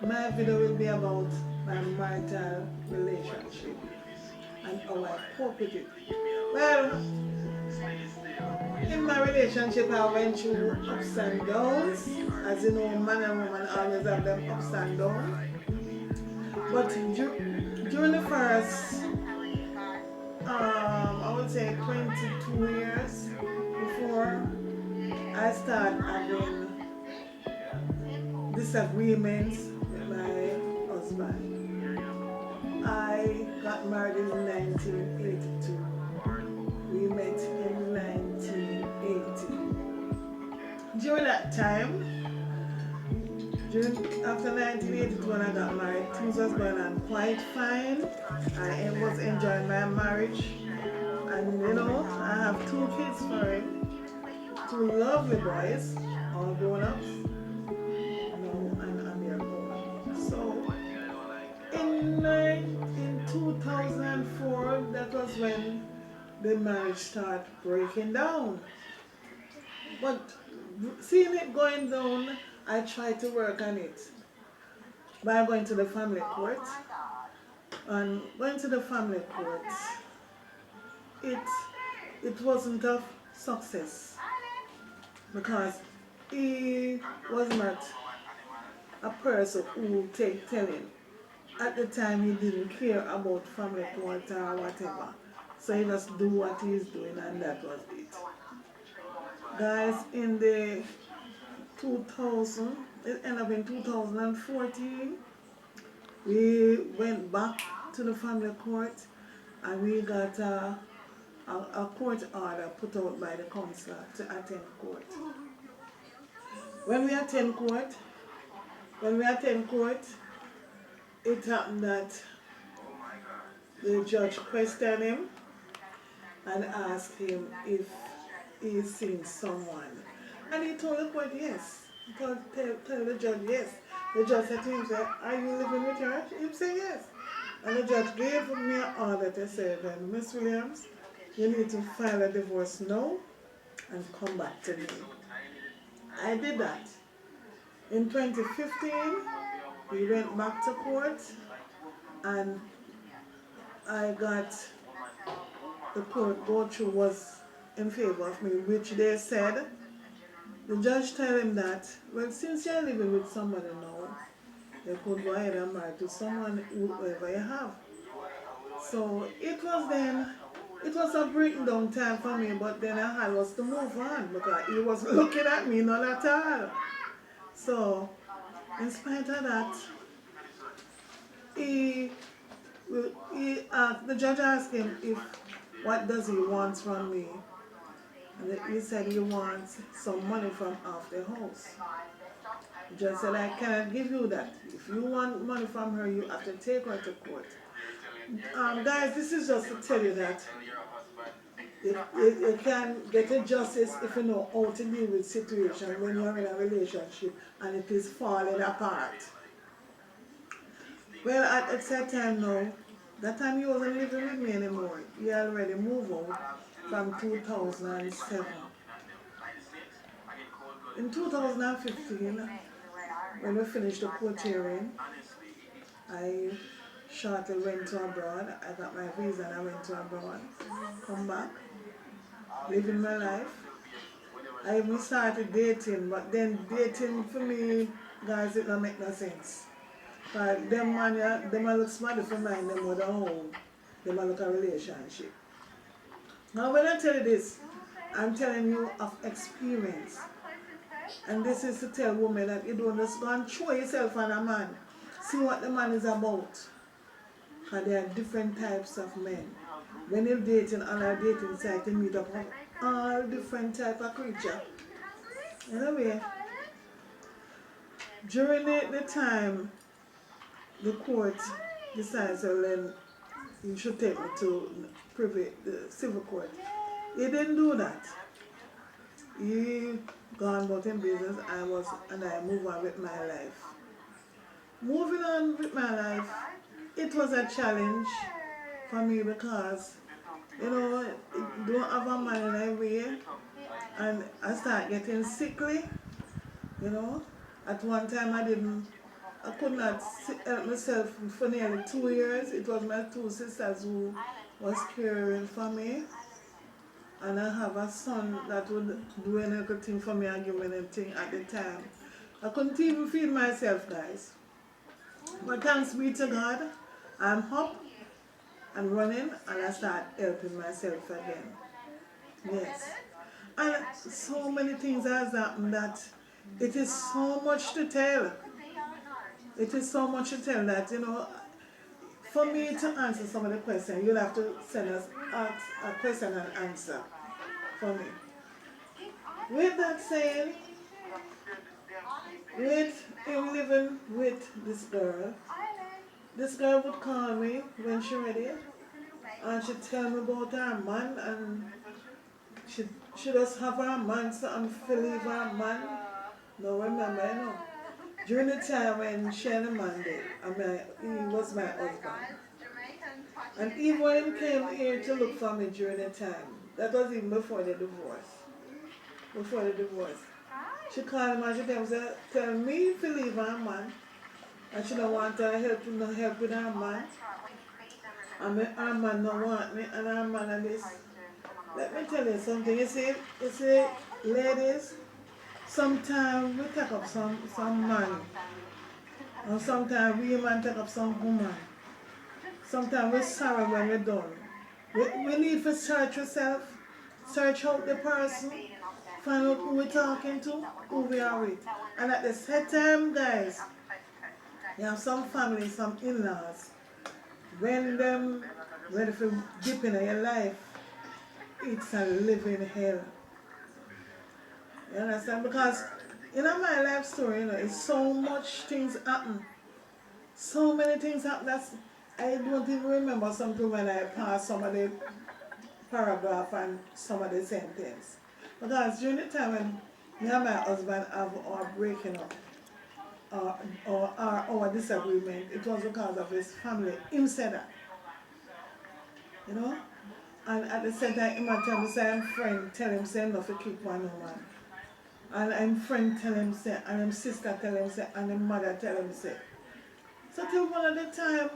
My video will be about my marital relationship and how I cope with it. Well, in my relationship, I went through ups and downs. As you know, man and woman always have them ups and downs. But during the first, I would say 22 years before I started having disagreements with my husband, I got married in 1982. We met in 1980. During that time, after 1982 when I got married, things was going on quite fine. I was enjoying my marriage, and I have two kids for him, two lovely boys, all grown ups, and they're grown up. So in 2004, that was when the marriage started breaking down. But seeing it going down, I tried to work on it by going to the family court. And going to the family court, it it wasn't a success because he was not a person who take telling. At the time, he didn't care about family court or whatever. So he just do what he's doing, and that was it. Guys, in the 2000, it ended up in 2014, we went back to the family court and we got a court order put out by the counselor to attend court. When we attend court, when we attend court, it happened that the judge questioned him and asked him if he's seen someone. And he told the court yes. He told the judge yes. The judge said to him, are you living with her? He said yes. And the judge gave me an order to say, then, Miss Williams, you need to file a divorce now and come back to me. I did that. In 2015, we went back to court and I got the court go through was in favor of me, which they said, the judge told him that, well, since you're living with somebody now, you could go ahead and marry to someone, whoever you have. So it was a breaking down time for me, but then I had was to move on because he was looking at me not at all. So, in spite of that, he, the judge asked him if what does he want from me, and he said he wants some money from off the house. The judge said, I cannot give you that. If you want money from her, you have to take her to court. Guys, this is just to tell you that you can get a justice if you know how to deal with situation when you're in a relationship and it is falling apart. Well, at that time now, that time he wasn't living with me anymore. He already moved out from 2007. In 2015, when we finished the court hearing, I shortly went to abroad. I got my visa and I went to abroad. Come back, living my life. I even started dating, but then dating for me, guys, it don't make no sense. Because them man, them a look smart for mine, them mother home. Them a look a relationship. Now when I tell you this, I'm telling you of experience. And this is to tell women that you don't just go and throw yourself on a man. See what the man is about. Because there are different types of men. When you're dating on a dating site, you meet up with all different type of creature. Anyway, during the time the court decides, well, then you should take me to the civil court. He didn't do that. He gone about in business. And I move on with my life. Moving on with my life, it was a challenge for me because, don't have a man in a way, and I start getting sickly, At one time I didn't I could not help myself for nearly 2 years. It was my two sisters who was caring for me. And I have a son that would do anything for me and give me anything at the time. I couldn't even feed myself, guys. But thanks be to God, I'm up and running and I start helping myself again. Yes. And so many things has happened that it is so much to tell. It is so much to tell that, for me to answer some of the questions, you'll have to send us ask a question and answer for me. With that saying, with him living with this girl would call me when she ready and she'd tell me about her man and she just have her man so I'm leave her man. No, remember, during the time when she and the man did, he was my husband. And even when he came here to look for me during the time, that was even before the divorce. Before the divorce. She called him and she tell me to leave her man. And she don't want to help with her man. And her man don't want me and her man and this. Let me tell you something. You see, ladies, sometimes we take up some man. And sometimes we man take up some woman. Sometimes we're sorry when we're done. We need to search yourself, search out the person, find out who we're talking to, who we are with. And at the same time, guys, you have some families, some in-laws, when them ready for dip in your life, it's a living hell. You understand? Because in my life story, it's so much things happen. So many things happen that I don't even remember something when I pass some of the paragraph and some of the sentence. Because during the time when me and my husband have our breaking up or our disagreement, it was because of his family. Him said that, you know. And at the same time, him tell me say I'm friend tell him say I'm not to keep one woman. And I'm friend tell him say, and him sister tell him say, and him mother tell him say. So till one of the time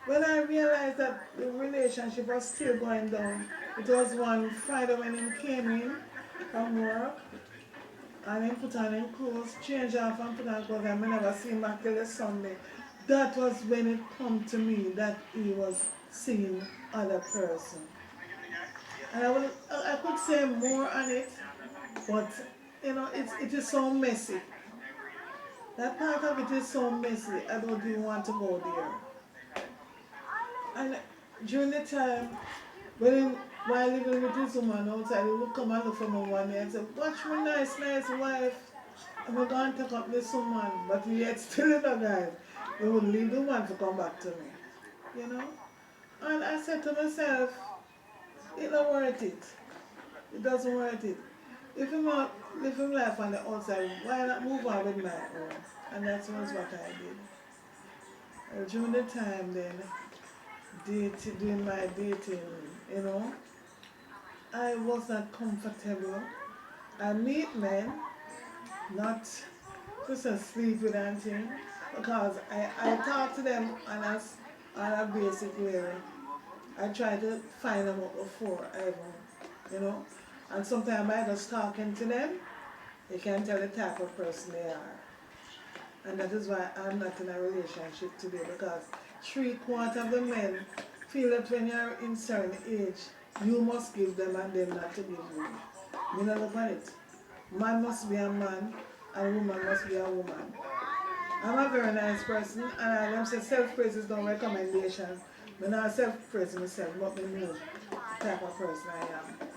when I realized that the relationship was still going down, it was one Friday when he came in from work and he put on his clothes, changed off and put on clothes and I never see him back till the Sunday. That was when it come to me that he was seeing other person. And I could say more on it, but it is so messy. That part of it is so messy, I don't even want to go there. And during the time, while living with this woman outside, he would come and look for me one day and say, watch my nice wife. I'm going to take up this woman. But yet still in the guys. He would leave the woman to come back to me. You know? And I said to myself, it's not worth it. It doesn't worth it. If you want living life on the outside, why not move on with my own? And that was what I did. During the time then, doing my dating, I was not comfortable. I meet men, not just sleep with and thing, because I talk to them on a basic way. I try to find them out before I even. And sometimes by just talking to them, you can tell the type of person they are. And that is why I'm not in a relationship today, because 3/4 of the men feel that when you're in certain age, you must give them and them not to give you. Me not look at it. Man must be a man and woman must be a woman. I'm a very nice person and I don't say self-praise is no recommendation. I'm not self-praise myself, but I know the type of person I am.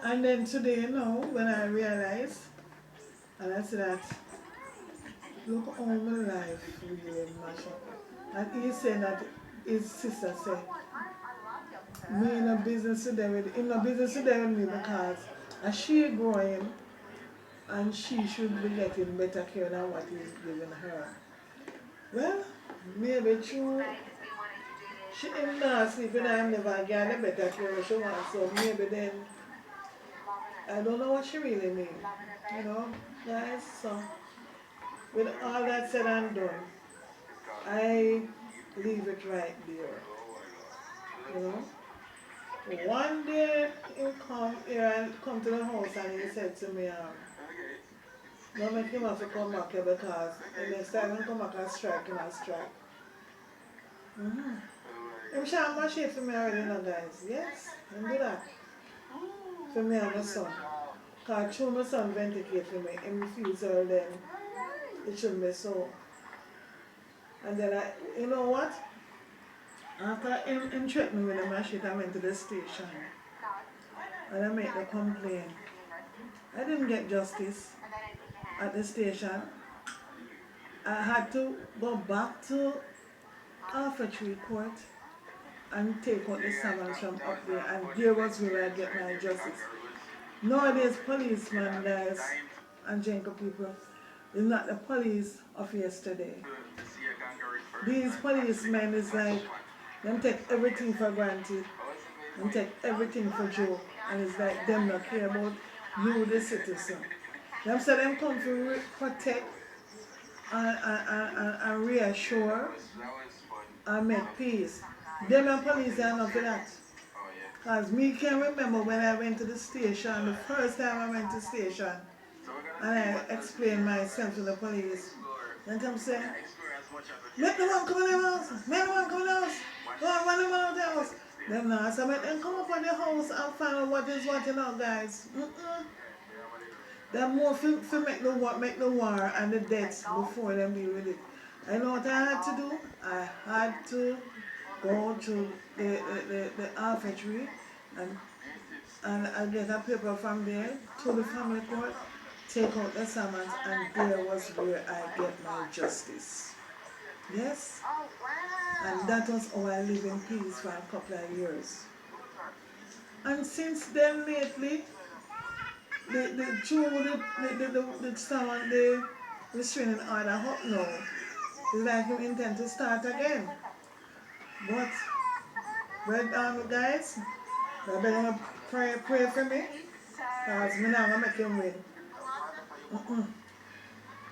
And then today, when I realized, and I said that, look how my life really mash up. And he said that his sister said, me in a business today with me because as she growing and she should be getting better care than what he's giving her. Well, maybe true. She ain't not sleeping and never get a better care she wants, so maybe then I don't know what she really means. Guys, so with all that said and done, I leave it right there. You know? One day he come here and come to the house and he said to me, don't make him have to come back here because the next time he come back and strike, he must strike. Mm-hmm. Him shall mash it for me already now, guys. Yes, him do that. For me and my son. Because through my son vindicate for me, him feels her then it shouldn't be so. And then you know what? After him threatened me with the machine, I went to the station and I made the complaint. I didn't get justice at the station. I had to go back to Alpha Court and take out the summons from up there, and there was where I get my justice. Nowadays, policemen, guys, and Jenko people, is not the police of yesterday. These policemen is like, them take everything for granted, them take everything for joke, and it's like them not care about you, the citizen. Them say them come to protect and reassure and make peace. Them and police are not for that. Because me can remember when I went to the station, the first time I went to the station, and I explained myself to the police. And them say, make the one come in the house, make the one come in the house, go on, run them out of the house. Them now, so make them come up on the house and find out what is what, you know, guys. They're more for make the war and the deaths before them deal with it. I know what I had to do? I had to go to the arbitrary and I get a paper from there to the family court, take out the summons, and there was where I get my justice. Yes? And that was how I live in peace for a couple of years. And since then lately, the summon, the restraining order up now, it's like you intend to start again. But, guys, I better pray for me, because I'm not going to make him win.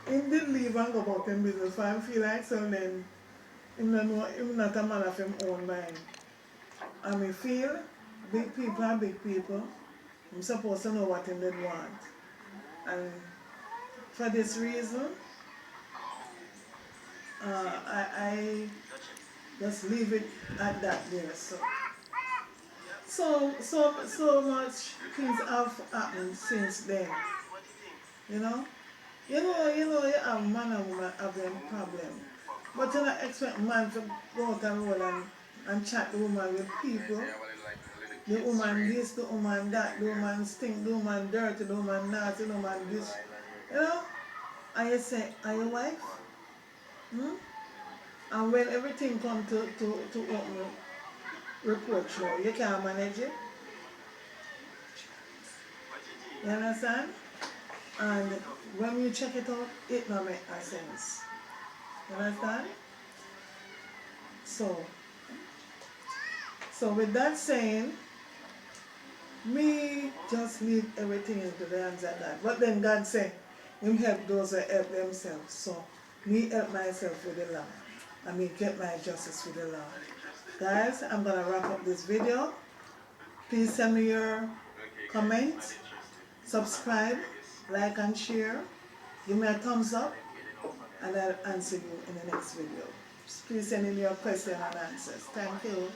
He did leave and go about him business, so I feel like so then he's not a man of his own mind. And I feel big people are big people. I'm supposed to know what he did want. And for this reason, I just leave it at that there. So much things have happened since then. You know? You have man and woman having problem. But you don't expect man to go out and roll and chat the woman with people. The woman this, the woman that, the woman stink, the woman dirty, the woman nasty, the woman this. You know? And you say, are you wife? Hmm? And when everything comes to open report show, you can't manage it. You understand? And when you check it out, it don't make no sense. You understand? So with that saying, me just leave everything into the hands of God. But then God said, Him help those that help themselves. So me help myself with the Lord. I mean get my justice with the Lord. Guys, I'm gonna wrap up this video. Please send me your comments, subscribe, like and share. Give me a thumbs up and I'll answer you in the next video. Please send in your questions and answers. Thank you.